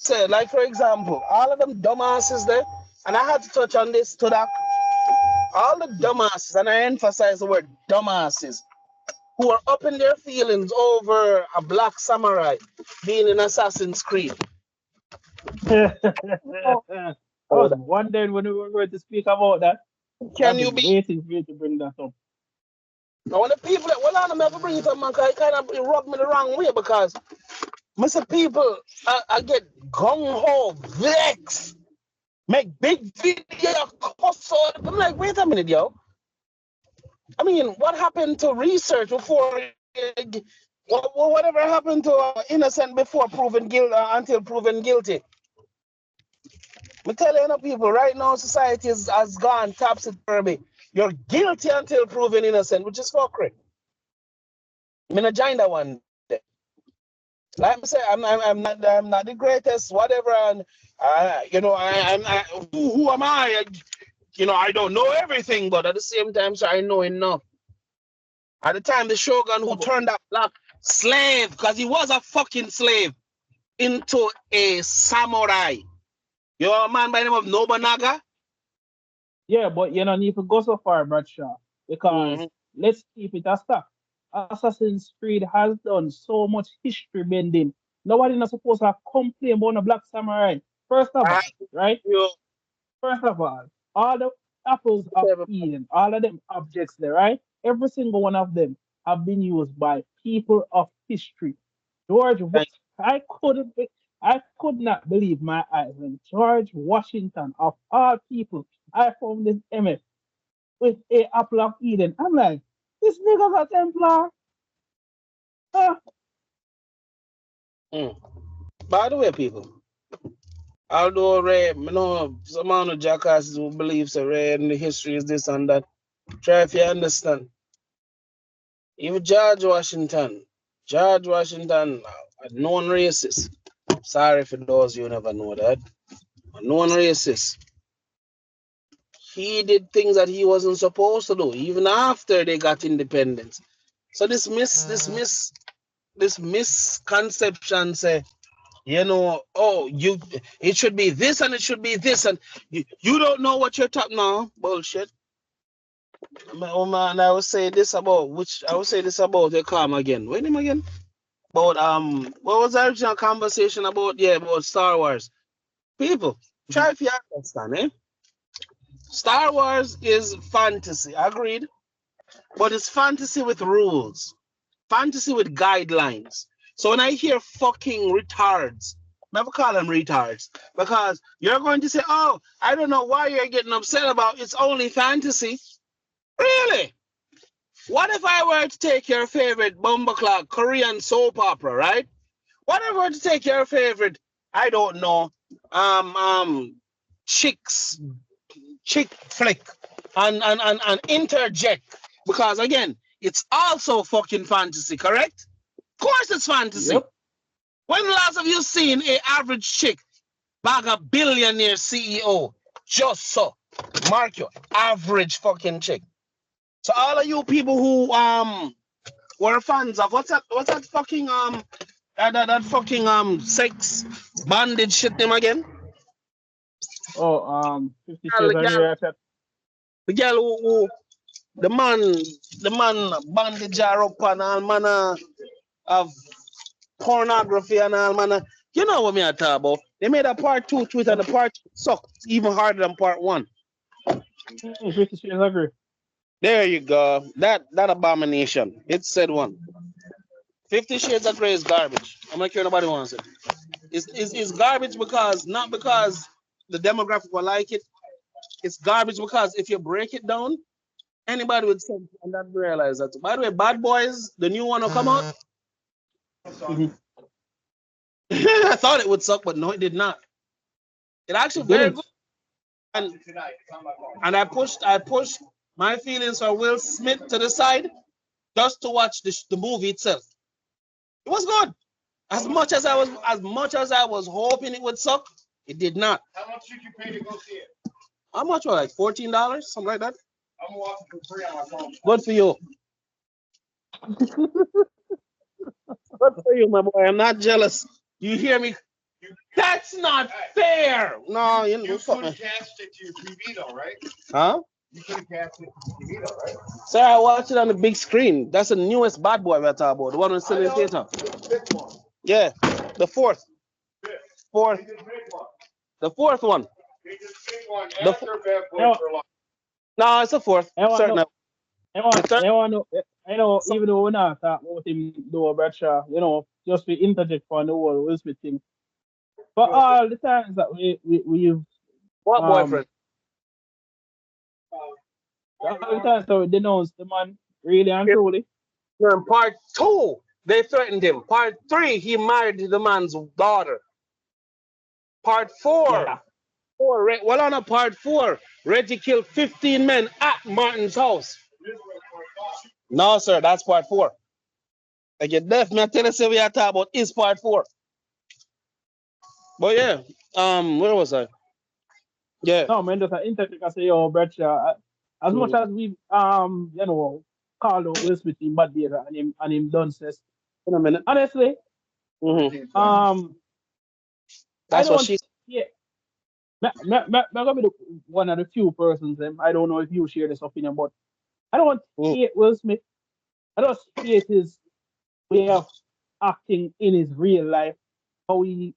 say, like for example, all of them dumbasses there, and I had to touch on this to that. All the dumbasses, and I emphasize the word dumbasses, who are up in their feelings over a black samurai being in Assassin's Creed. I was wondering when we were going to speak about that. Can I've you been be? waiting for you to bring that up. Now, when the people that, well, I'm never bring it up, man, 'cause it kind of rubbed me the wrong way because Mr. People, I get gung ho, vex, make big video, cuss out. I'm like, wait a minute, yo. I mean, what happened to research before, whatever happened to innocent before proven guilty until proven guilty? I'm telling you, people, right now society has gone topsy-turvy. You're guilty until proven innocent, which is fuckery. I'm gonna join that one day. Like I say, I'm not the greatest, whatever, and who am I? I don't know everything, but at the same time, so I know enough. At the time, the Shogun who turned that black slave, because he was a fucking slave, into a samurai. You know a man by the name of Nobunaga? Yeah, but you don't need to go so far, Bradshaw, Mm-hmm. because let's keep it a stack. Assassin's Creed has done so much history bending. Nobody not supposed to complain about a black samurai. First of I, all, right? you, First of all the apples of Eden, all of them objects there, right? Every single one of them have been used by people of history. George, I could not believe my eyes when George Washington, of all people, I found this image with a apple of Eden. I'm like, this nigga's a Templar. Huh? mm. By the way, people, although Ray, some amount of jackasses who believe so Ray in the history is this and that. Try if you understand. Even George Washington, a known racist. Sorry for those you never know that. A known racist. He did things that he wasn't supposed to do, even after they got independence. So this misconception say, it should be this and it should be this, and you don't know what you're talking. No bullshit. Oh man, I would say this about the calm again. Wait him again. About what was the original conversation about? Yeah, about Star Wars. People, try if you understand, eh? Star Wars is fantasy, agreed, but it's fantasy with rules, fantasy with guidelines. So when I hear fucking retards, never call them retards, because you're going to say, "Oh, I don't know why you're getting upset about. It's only fantasy." Really? What if I were to take your favorite bumbleclad Korean soap opera, right? What if I were to take your favorite, I don't know, chicks chick flick and interject, because again, it's also fucking fantasy, correct? Of course it's fantasy. Yep. When last have you seen a average chick bag a billionaire CEO? Just so. Mark your average fucking chick. So all of you people who were fans of what's that fucking that fucking sex bondage shit name again? Oh, 50 The Shades of girl, Grey, I said. the girl who the man bandage her up and all manner of pornography and all manner. You know what me I talk about? They made a part two to it, and the part two sucked even harder than part one. 50 Shades of Grey. There you go. That abomination. It said one. 50 Shades of Grey is garbage. I'm not sure nobody wants it. It's garbage because not because the demographic will like it. It's garbage because if you break it down, anybody would say and not realize that. By the way, Bad Boys, the new one will come out. Mhm. I thought it would suck, but no, it did not. It actually It very good. didn't. And I pushed my feelings for Will Smith to the side just to watch the movie itself. It was good. As much as I was hoping it would suck, it did not. How much did you pay to go see it? How much was it, like $14, something like that? I'm watching for free on my phone. Good for you. Good for you, my boy. I'm not jealous. You hear me That's not fair. No, you know You fuck could me. cast it to your TV though, right? Huh? You could cast it to your TV though, right? Sir, I watch it on the big screen. That's the newest bad boy we're talking about. The one who's still in the theater. The fifth one. Yeah, the fourth. Fifth. Fourth. They did the big one. The fourth one. They did the big one The after Bad I Boy for a long. No, it's the fourth. want Certain. no. The third. I know, even though we're not talking about him, though, Bradshaw, just we interject for the whole Will Smith thing. But all the times that we've, What um, boyfriend? all the times that we denounced the man, really and truly. In part two, they threatened him. Part three, he married the man's daughter. Part four, Yeah. well, on a part four, Reggie killed 15 men at Martin's house. No, sir, that's part four. Like you definitely tell us we are talking about is part four. But yeah, where was I? Yeah. No, man, just an interject and say, yo, Bradshaw, as much as we, called out Will Smith in bad behavior and him done says, In a minute. honestly, I That's what don't, she. yeah. I'm gonna be one of the few persons. I don't know if you share this opinion, but I don't hate Will Smith. I just hate his way of acting in his real life. How he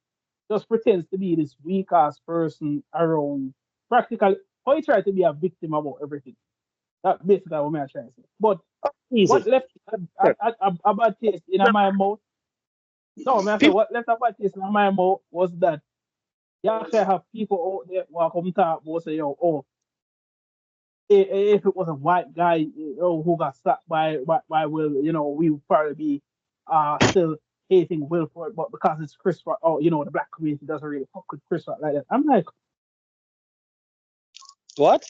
just pretends to be this weak ass person around. Practically, how he tried to be a victim about everything. That's basically what I'm trying to say. But Easy. what left a bad taste in my mouth? No, man, I say what left a bad taste in my mouth was that you actually have people out there who are come talk about say, yo, oh, if it was a white guy, who got slapped by Will, we would probably be still hating Will for it, but because it's Chris Rock, the black community doesn't really fuck with Chris Rock like that. I'm like, What?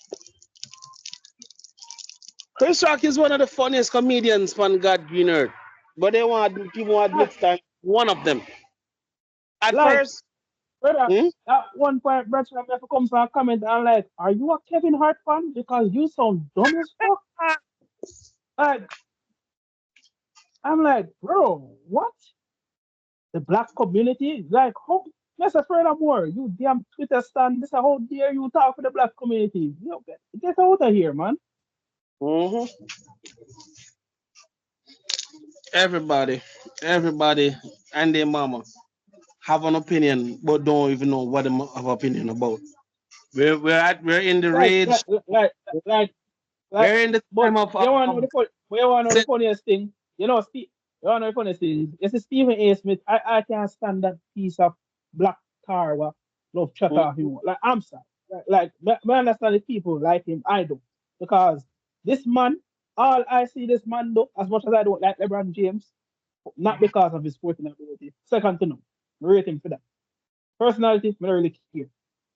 Chris Rock is one of the funniest comedians on God Green Earth. But people want to admit that one of them. At like, first, brother, at one point, brother, I have to come to a comment and like, are you a Kevin Hart fan? Because you sound dumb as fuck. Like, I'm like, bro, what? The black community? Like, how? Yes, furthermore, you damn Twitter stand. This is how dare you talk for the black community? Get out of here, man. everybody, and their mama have an opinion, but don't even know what they have opinion about. We're in the Like, rage. like, We're in the but time of you want to know you want to know the funniest thing? Steve, you want to know the funniest thing? It's Stephen A. Smith. I can't stand that piece of black tar what love chat off him. Like, I'm sorry. I understand if people like him, I don't. Because this man, all I see this man do, as much as I don't like LeBron James, not because of his sporting ability. Second to none. I rate him for that. Personality, I don't really care.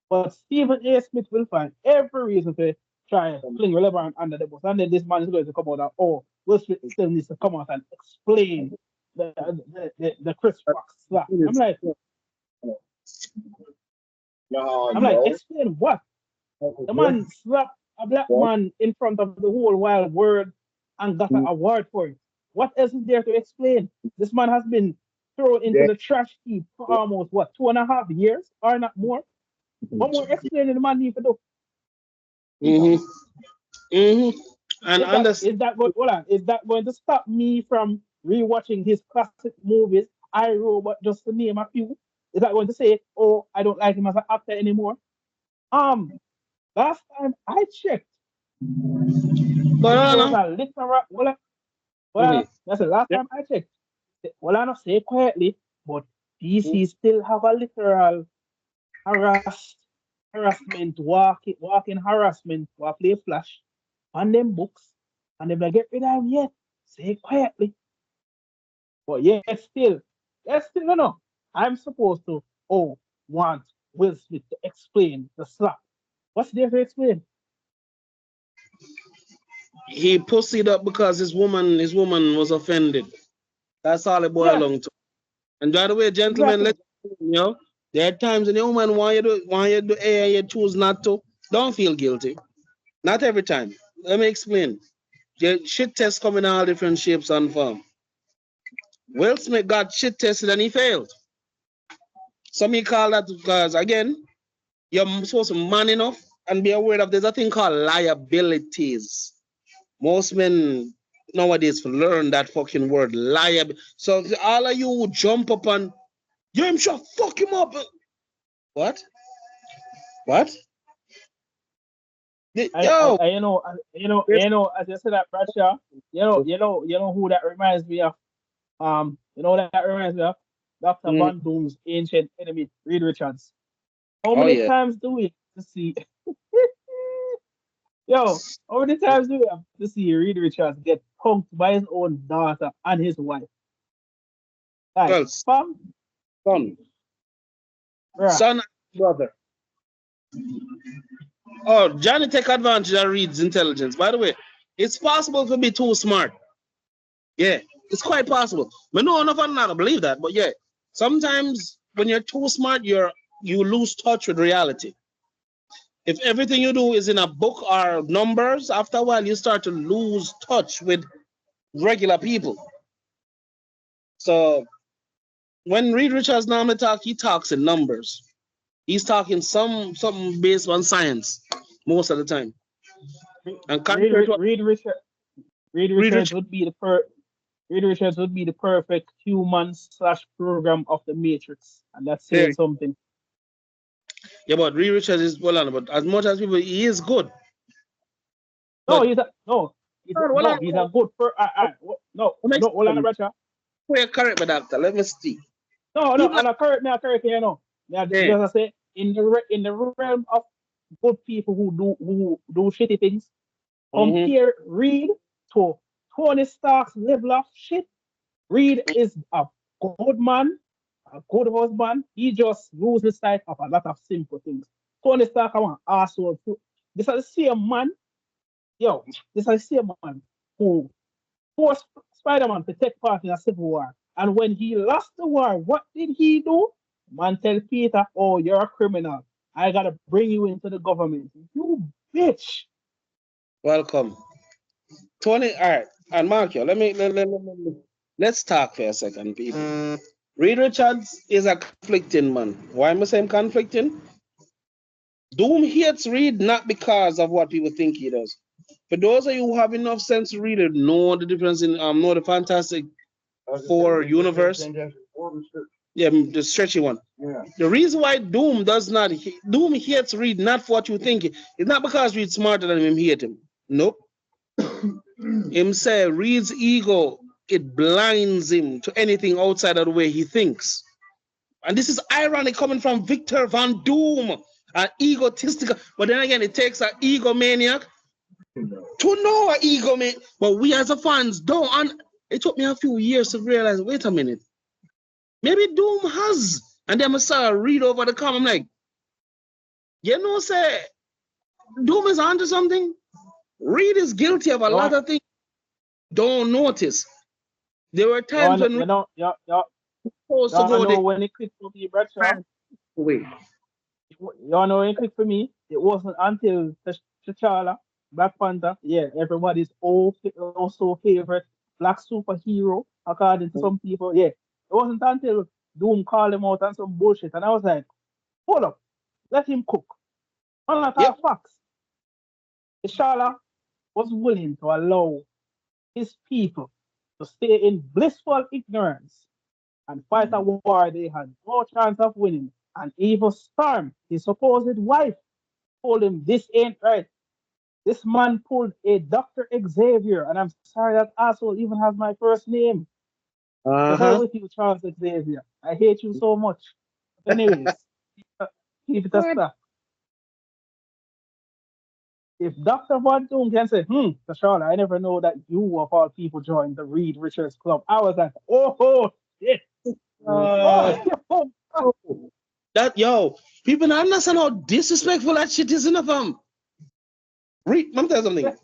But Stephen A. Smith will find every reason to try and fling LeBron under the bus. And then this man is going to come out and, Will Smith still needs to come out and explain the Chris Rock slap. I'm like, explain what? The man slapped a black man in front of the whole wild world and got an award for it. What else is there to explain? This man has been thrown into the trash heap for almost, 2.5 years or not more? What more explaining the man need to do? And is that going to stop me from rewatching his classic movies, I Robot, just to name a few? Is that going to say, oh, I don't like him as an actor anymore? Last time I checked, there was a literal. That's the last time I checked. Well, I not say quietly, but DC still have a literal harassment, walking harassment, play flash on them books, and they're like, get rid of him yet. Say it quietly. But still, no. I'm supposed to, want Will Smith to explain the slap. What's there to explain? He pussied up because his woman was offended. That's all it boiled down to. And by the way, gentlemen, there are times when the woman want you to do A and you choose not to. Don't feel guilty. Not every time. Let me explain. Your shit tests come in all different shapes and form. Will Smith got shit tested and he failed. Some may call that because again, you're supposed to man enough and be aware of there's a thing called liabilities. Most men nowadays learn that fucking word liability. So all of you who jump up and I'm sure fuck him up. What? What? Yo, As you said that, Bradshaw, you know who that reminds me of? That reminds me of Dr. Von Doom's ancient enemy, Reed Richards. How many times do we have to see? Yo, how many times do we have to see Reed Richards get punked by his own daughter and his wife? Like, well, fam, son, bruh. son, brother. Oh, Johnny take advantage of Reed's intelligence. By the way, it's possible to be too smart. Yeah, it's quite possible. But no, enough I'm not to believe that. But yeah, sometimes when you're too smart, you lose touch with reality. If everything you do is in a book or numbers, after a while you start to lose touch with regular people. So when Reed Richards normally talks, he talks in numbers. He's talking something based on science most of the time. And Reed Richards would be the perfect human/program of the Matrix, and that's saying something. Yeah, but Reed Richards is well on, but as much as people, he is good. He's a good hold on, Bradshaw. Wait, correct me, doctor. Let me see. I correct, you know. As I say, in the realm of good people who do shitty things, compare Reed to Tony Stark's level of shit. Reed is a good man, a good husband. He just loses sight of a lot of simple things. Tony Stark, I want asshole. This is the same man. Yo, this is the same man who forced Spider-Man to take part in a civil war. And when he lost the war, what did he do? Man tell Peter, oh, you're a criminal. I gotta bring you into the government. You bitch. Welcome. Tony, all right. And Marco, let's talk for a second, people. Reed Richards is a conflicting man. Why am I saying conflicting? Doom hates Reed not because of what people think he does. For those of you who have enough sense to really know the difference in know the Fantastic Four universe. Yeah, the stretchy one. Yeah. The reason why Doom hates Reed not for what you think. It's not because Reed's smarter than him, hate him. Nope. Him say Reed's ego, it blinds him to anything outside of the way he thinks. And this is ironic coming from Victor Van Doom, an egotistical. But then again, it takes an egomaniac to know an egomaniac. But we as a fans don't. And it took me a few years to realize, wait a minute. Maybe Doom has. And then I saw Reed over the comment. I'm like, say, Doom is onto something. Reed is guilty of a lot of things. Don't notice. There were times when when it clicked for me, Bradshaw. Wait. When it clicked for me, it wasn't until T'Challa, Black Panther, everybody's also favorite black superhero, according to some people. Yeah. It wasn't until Doom called him out and some bullshit. And I was like, hold up, let him cook. I'm not our facts. T'Challa was willing to allow his people to stay in blissful ignorance and fight a war they had no chance of winning. And even Storm, his supposed wife, told him this ain't right. This man pulled a Dr. Xavier, and I'm sorry that asshole even has my first name. The hell with you, Charles Xavier. I hate you so much. Anyways, keep it a stop. If Dr. Von Doom can say, T'Challa, I never know that you of all people joined the Reed Richards Club. I was like, oh shit. People don't understand how disrespectful that shit is enough. Reed, let me tell you something.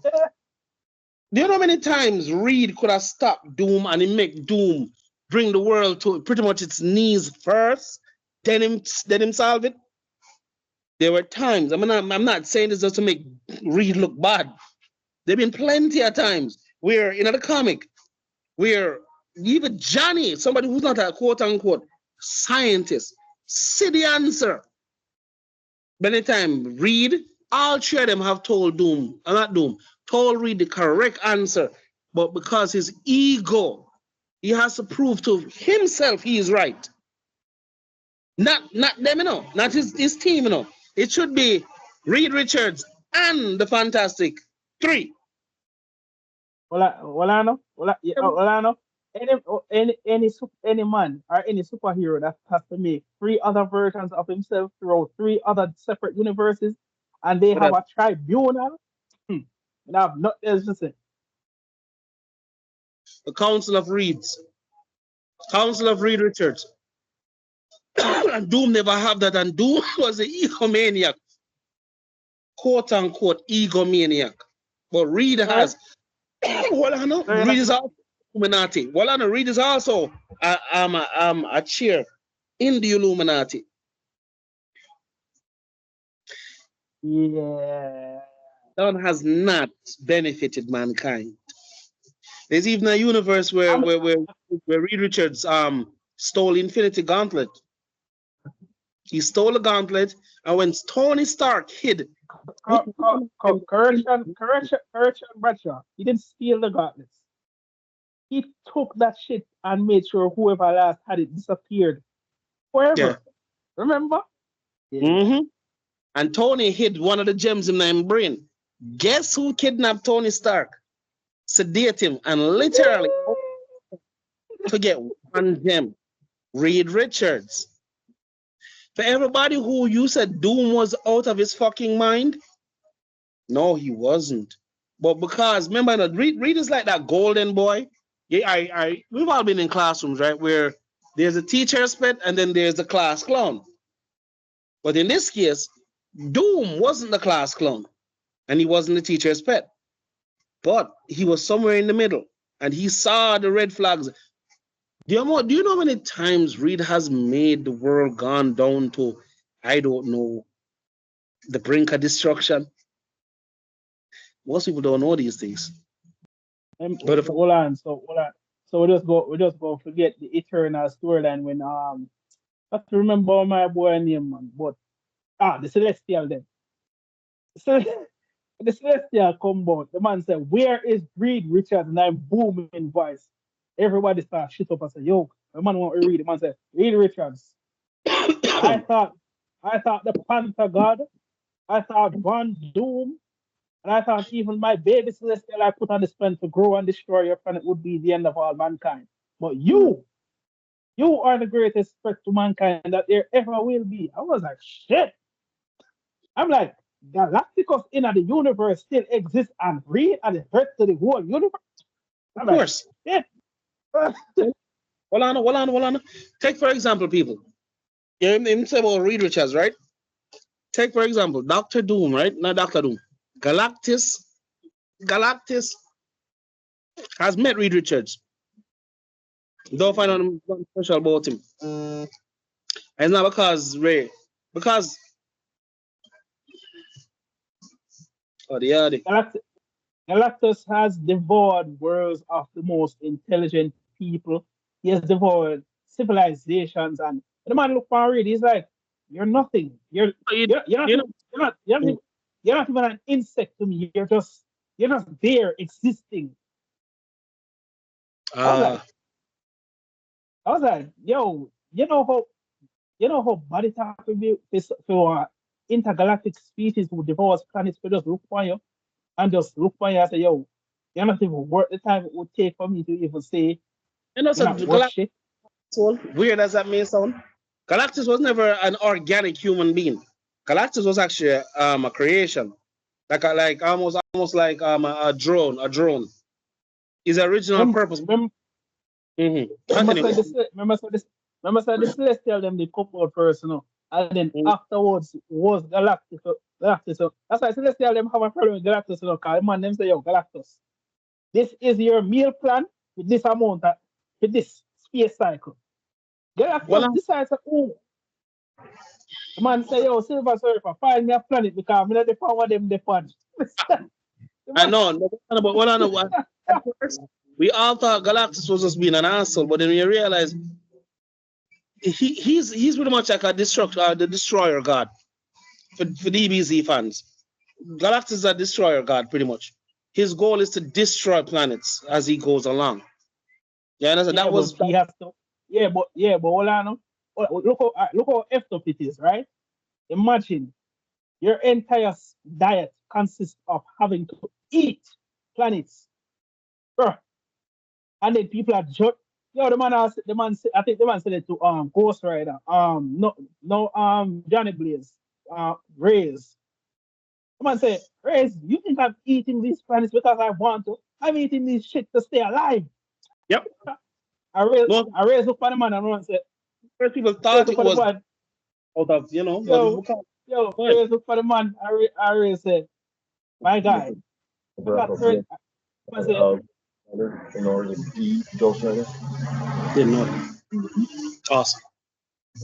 Do you know how many times Reed could have stopped Doom and he make Doom bring the world to pretty much its knees first, then him solve it? There were times, I'm not saying this just to make Reed look bad. There have been plenty of times where in the comic, where even Johnny, somebody who's not a quote unquote scientist, See the answer. Many time, Reed, all three of them have told Doom, not Doom, told Reed the correct answer. But because his ego, he has to prove to himself he is right. Not them, not his team, It should be Reed Richards and the Fantastic Three. Well, I know. Any man or any superhero that has to make three other versions of himself throughout three other separate universes, and they have a tribunal. And I have nothing else to say. The Council of Reeds. Council of Reed Richards. And Doom never have that, and Doom was an egomaniac. Quote unquote egomaniac. But Reed has well, I know Reed is also Illuminati. Well, I know Reed is also a chair in the Illuminati. Yeah. That has not benefited mankind. There's even a universe where Reed Richards stole Infinity Gauntlet. He stole the gauntlet, and when Tony Stark hid, correction, Bradshaw. He didn't steal the gauntlets. He took that shit and made sure whoever last had it disappeared forever. Yeah. Remember? Yeah. And Tony hid one of the gems in my brain. Guess who kidnapped Tony Stark? Sedate him and literally to get one gem. Reed Richards. For everybody who you said Doom was out of his fucking mind, no, he wasn't. But because remember, Reed is like that golden boy. Yeah, we've all been in classrooms, right? Where there's a teacher's pet and then there's the class clown. But in this case, Doom wasn't the class clown and he wasn't the teacher's pet. But he was somewhere in the middle and he saw the red flags. Do you know how many times Reed has made the world gone down to, I don't know, the brink of destruction? Most people don't know these things. But if hold on, so we just go forget the eternal storyline when I have to remember my boy name, man. But the Celestial then. So the Celestial come out. The man said, "Where is Reed Richards?" And I'm booming voice. Everybody start shit up and say, "Yo, the man want to read." The man said, "Reed Richards." I thought the Panther God. I thought Von Doom. And I thought even my baby Celestial I put on this planet to grow and destroy your planet would be the end of all mankind. But you are the greatest threat to mankind that there ever will be. I was like, shit. I'm like, Galacticus in the universe still exists and breathe and is threat to the whole universe. Of course. Shit. Hold on. Take for example, people. You even say about Reed Richards, right? Take for example, Dr. Doom, right? Not Dr. Doom. Galactus has met Reed Richards. Don't find out nothing special about him. It's not because Galactus has devoured worlds of the most intelligent people. He has devoured civilizations, and the man look for Reed. He's like, "You're nothing. You're not even an insect to me. You're just there existing." I was like, "Yo, you know how bad it has to be for intergalactic species who devour planets to just look for you and just look for you and say, yo, you're not even worth the time it would take for me to even say you're not worth shit." Weird as that may sound, Galactus was never an organic human being. Galactus was actually a creation, like almost like a drone. His original purpose. Remember the Celestial them they come out first, and then afterwards was Galactus. So that's why Celestial them have a problem with Galactus, because the man them say, yo, Galactus, this is your meal plan with this amount with this space cycle. Galactus decides, oh, the man say, yo, Silver Surfer, find me a planet because I'm not the power them the fun. I know, but what I know, at first, we all thought Galactus was just being an asshole, but then we realized he's pretty much like a the destroyer god for DBZ fans. Galactus is a destroyer god, pretty much. His goal is to destroy planets as he goes along. Yeah, and Yeah, that but was he has to. Yeah, but hold on. Look how effed up it is, right? Imagine your entire diet consists of having to eat planets, bruh. And then people are just yo. I think the man said it to Ghost Rider. No, Johnny Blaze. Rays. The man said, Rays, you think I'm eating these planets because I want to? I'm eating this shit to stay alive. yep. I raise Most I raise up for the man and run said, first people raise thought up it for the was man. out of but Yo, people can't find. raise up for the man. I raise said, my guy, I got hurt. I said, In order to eat Ghost Rider. Didn't know that. Awesome.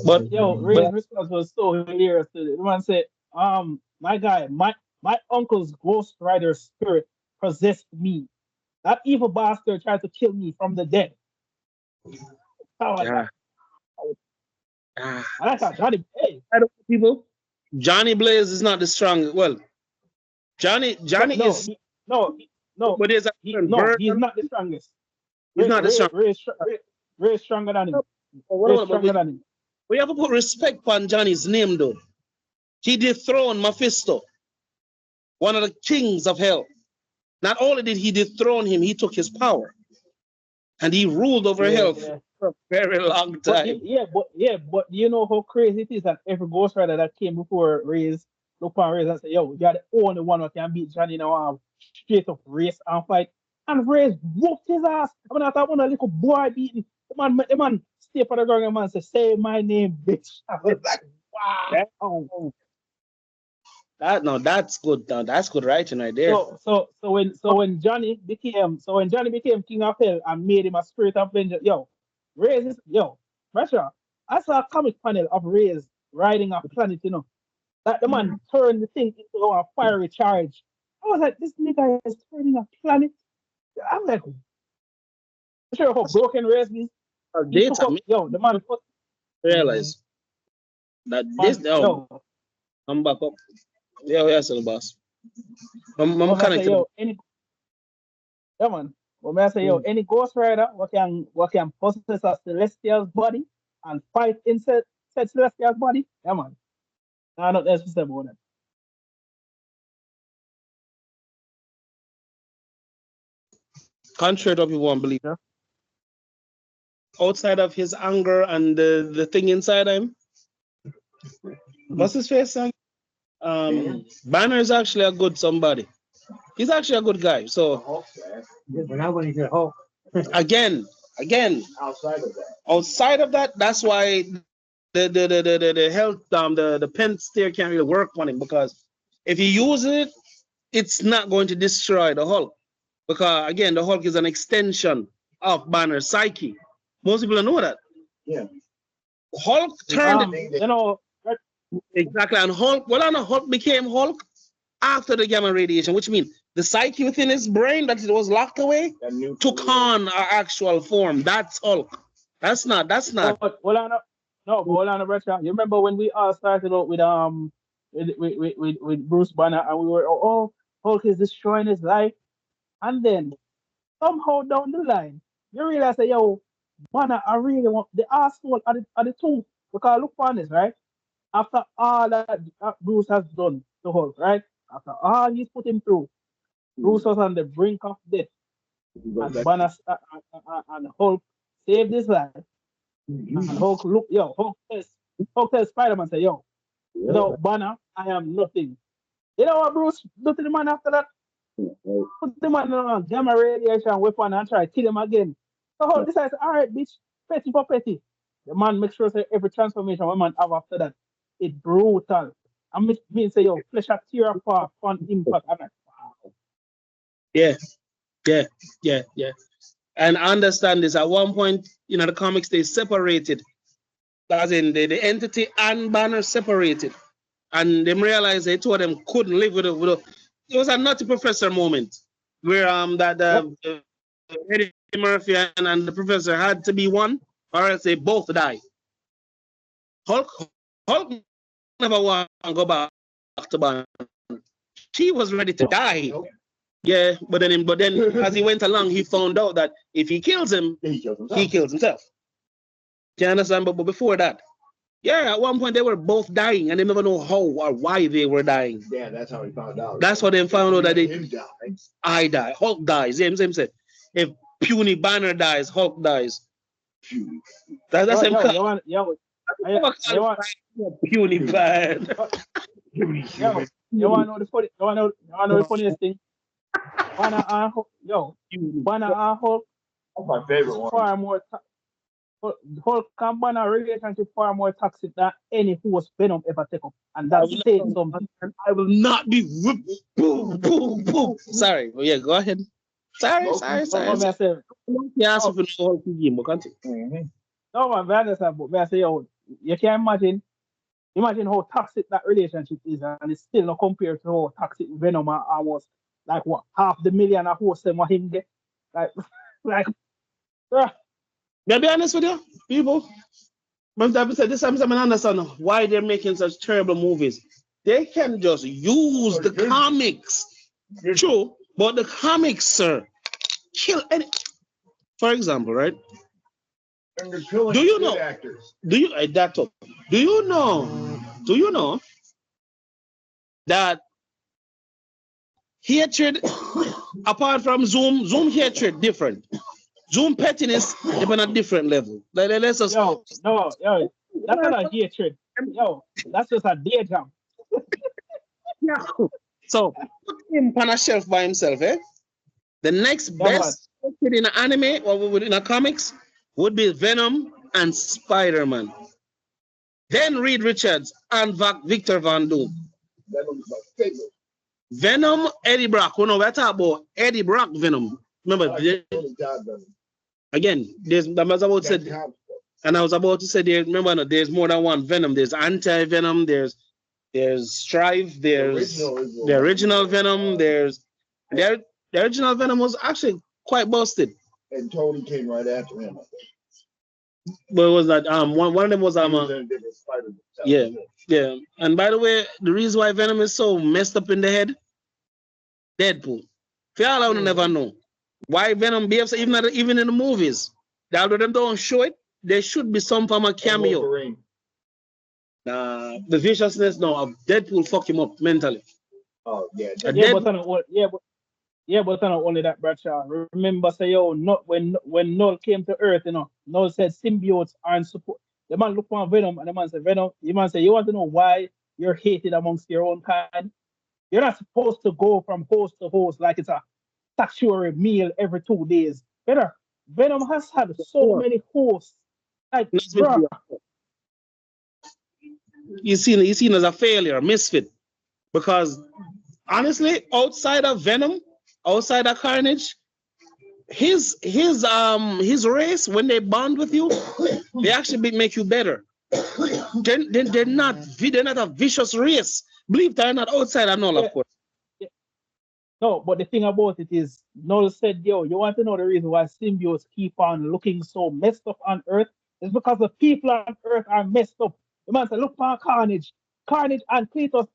But yo, Ray's response was so hilarious to it. The man said, my guy, my uncle's Ghost Rider spirit possessed me. That evil bastard tried to kill me from the dead. I was yeah. like, I thought, Johnny, hey, I don't know, people. Johnny Blaze is not the strongest. Well, Johnny is, no, but there's a different he's version. not the strongest. He's not the strongest. Ray is stronger than him. Ray is But stronger than him. we have to put respect on Johnny's name, though. He dethroned Mephisto, one of the kings of hell. Not only did he dethrone him, he took his power, and he ruled over hell Yeah. for a very long But time. but you know how crazy it is that every Ghost Rider that came before Ray's look on Ray's and say, yo, you're the only one who can beat Johnny now straight up race and fight. And Ray's whooped his ass. I mean, I thought when a little boy beating the man stay for the ground and man say my name, bitch. I was like, wow. That's good. Now that's good writing right there. When Johnny became king of hell and made him a spirit of vengeance, Russia. I saw a comic panel of Reyes riding a planet, that the man turned the thing into a fiery charge. I was like, this nigga is turning a planet. I'm like, sure how broken Reyes is. He took up, the man put Realize that this I'm back up. Yeah, so the boss. I'm connected. Man. When I say, any Ghost Rider what can possess a celestial's body and fight inside said celestial's body, man. I don't know what to say about that. Contrary to what people want to believe. Outside of his anger and the thing inside him, what's his face? Banner is actually a good somebody. He's actually a good guy. So but not when he said Hulk. again, outside of that, that's why the health the pen steer can't really work on him, because if he uses it, it's not going to destroy the Hulk. Because again, the Hulk is an extension of Banner's psyche. Most people don't know that. Yeah. Hulk turned exactly, and Hulk became Hulk after the gamma radiation, which means the psyche within his brain that it was locked away took on our actual form. That's Hulk. That's not. But hold on, Russia. You remember when we all started out with Bruce Banner and we were Hulk is destroying his life, and then somehow down the line you realize that Banner, I really want the asshole at the two, because look on this, right? After all that Bruce has done to Hulk, right? After all he's put him through, Bruce was on the brink of death, and Banner and Hulk saved his life. And Hulk Hulk tells Spider-Man, say, Banner, I am nothing. You know what Bruce do to the man after that? Put the man on gamma radiation weapon and try to kill him again. So Hulk decides, all right, bitch, petty for petty. The man makes sure that every transformation one man have after that, it's brutal. I mean say, flesh a tear apart on impact. I'm like, wow. Yeah. And I understand this. At one point, the comics, they separated. As in the entity and Banner separated. And they realized they two of them couldn't live with it. It was a Nutty Professor moment where Eddie Murphy and the professor had to be one, or else they both die. Hulk never want to go back to Banner. She was ready to die. Yeah, but then as he went along, he found out that if he kills him, he kills himself. Do you understand? But before that, yeah, at one point they were both dying and they never know how or why they were dying. Yeah, that's how he found out. That's how they found out that I I die. Hulk dies. Same said. If puny Banner dies, Hulk dies. That's him. Puny bad. You want to know the funny? You want to know the funniest thing? Banner and Hulk. That's my favorite one. Far more. Hulk and Banner relationship far more toxic than any force Venom ever take up, and that's saying something. I will not be whipped. Boom, boom, boom. Sorry, but yeah, go ahead. Sorry. Yeah, You asked for the whole game, but can't you? No man, I understand, but I say, yo, you can imagine how toxic that relationship is, and it's still not compared to how toxic Venom was. Like what, $500,000 a horse and what him get? Like, bruh. May I be honest with you, people? This time I understand why they're making such terrible movies. They can just use the comics. True, but the comics, sir, kill any. For example, right? Do you know? Actors. Do you know that hatred, apart from Zoom hatred different. Zoom pettiness is on a different level. Let's just yo, that's not a hatred. Yo, that's just a daydream. Yeah. So put him on a shelf by himself, eh? The next best in an anime or in a comics would be Venom and Spider-Man. Then Reed Richards and Victor Van Doom. Venom's my favorite. Venom, Eddie Brock. Oh no, we're talking about Eddie Brock Venom. Remember, again, I was about to say, remember, there's more than one Venom. There's anti-Venom, there's Strife, there's the original Venom, there's the original Venom was actually quite busted. And Tony came right after him. But it was that one of them was yeah. And by the way, the reason why Venom is so messed up in the head, Deadpool. For y'all, I will never know why Venom behaves even in the movies. Although them don't show it, there should be some form of cameo. The viciousness of Deadpool fuck him up mentally. Oh yeah, but not only that, Bradshaw. Remember, say not when Null came to Earth, Null said symbiotes aren't support. The man looked on Venom, and the man said, Venom. The man said, you want to know why you're hated amongst your own kind? You're not supposed to go from host to host like it's a statutory meal every 2 days. Venom has had so many hosts. Like, bro. He's seen as a failure, misfit. Because honestly, outside of Venom, outside of Carnage, his race, when they bond with you, they actually make you better. They're not a vicious race. Believe they're not outside of Null, of course. No, but the thing about it is, Null said, yo, you want to know the reason why symbiotes keep on looking so messed up on Earth? It's because the people on Earth are messed up. The man said, look for Carnage and Cletus.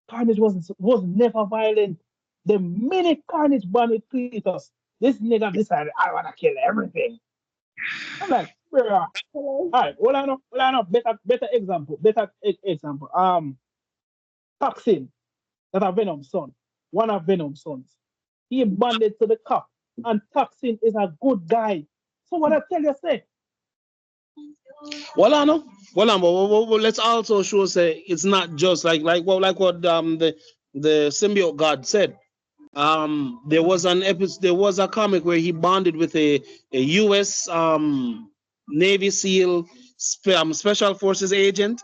Carnage was never violent. The minute Carnage bonded Cletus, this nigga decided, I want to kill everything. I'm like, all right, hold on. Better example. Toxin, that's a Venom son. One of Venom's sons. He bonded to the cop, and Toxin is a good guy. So what I tell you, say? Well, let's also show say it's not just like what the symbiote god said. There was an episode, there was a comic where he bonded with a U.S. Navy SEAL Special Forces agent,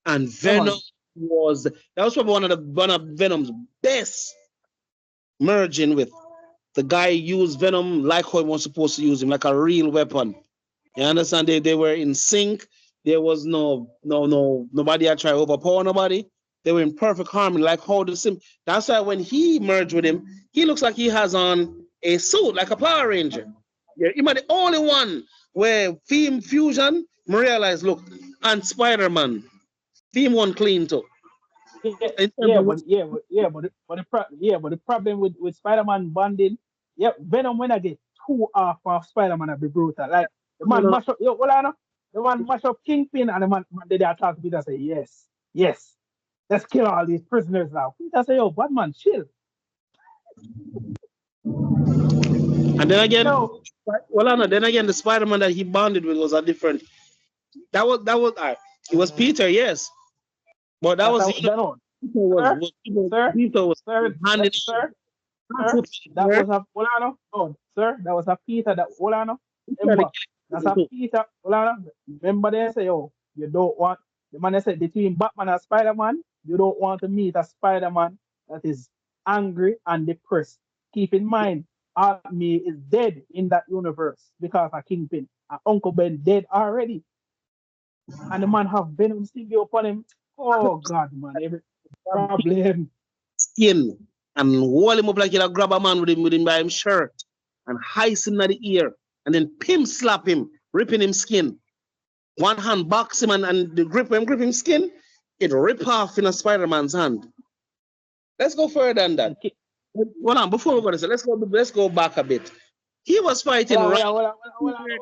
and Venom was probably one of Venom's best merging with. The guy used Venom like how he was supposed to use him, like a real weapon. You understand? They were in sync. There was nobody had tried to overpower nobody. They were in perfect harmony, like how the sim. That's why when he merged with him, he looks like he has on a suit, like a Power Ranger. Yeah, he might the only one where Theme Fusion I realize, look, and Spider-Man, theme one clean too. Yeah, In terms yeah, of but the problem with Spider-Man bonding, yeah, Venom when I get two off of Spider-Man I be brutal. Like the no, man no, mash up, yo, well, I know, the man mash up Kingpin and the man they attack Peter say yes, yes, let's kill all these prisoners now. Peter say, yo, Batman, chill. and then again, No, well, I know. Then again, the Spider-Man that he bonded with was a different. That was. It was Peter, yes, but that that's was how that on. Peter was Sir, was sir, Peter was sir, handing sir, out sir, to that Peter. was a Olano. No, sir, that was a Peter that Olano. He tried to Remember, that's kill him a too. Peter Olano. Remember they say, oh, you don't want the man they said between Batman and Spider-Man, you don't want to meet a Spider-Man that is angry and depressed. Keep in mind, Aunt May is dead in that universe because of Kingpin. And Uncle Ben dead already. And the man have Venom stinging upon him. Oh God, man, every problem. Skin and wall him up like he'll grab a man with him by his shirt and heist him in the ear and then pimp slap him, ripping him skin. One hand box him and the grip him skin, it rip off in a Spider-Man's hand. Let's go further than that. And ki- Hold on, before we go to say, let's go back a bit. He was fighting right. hold on.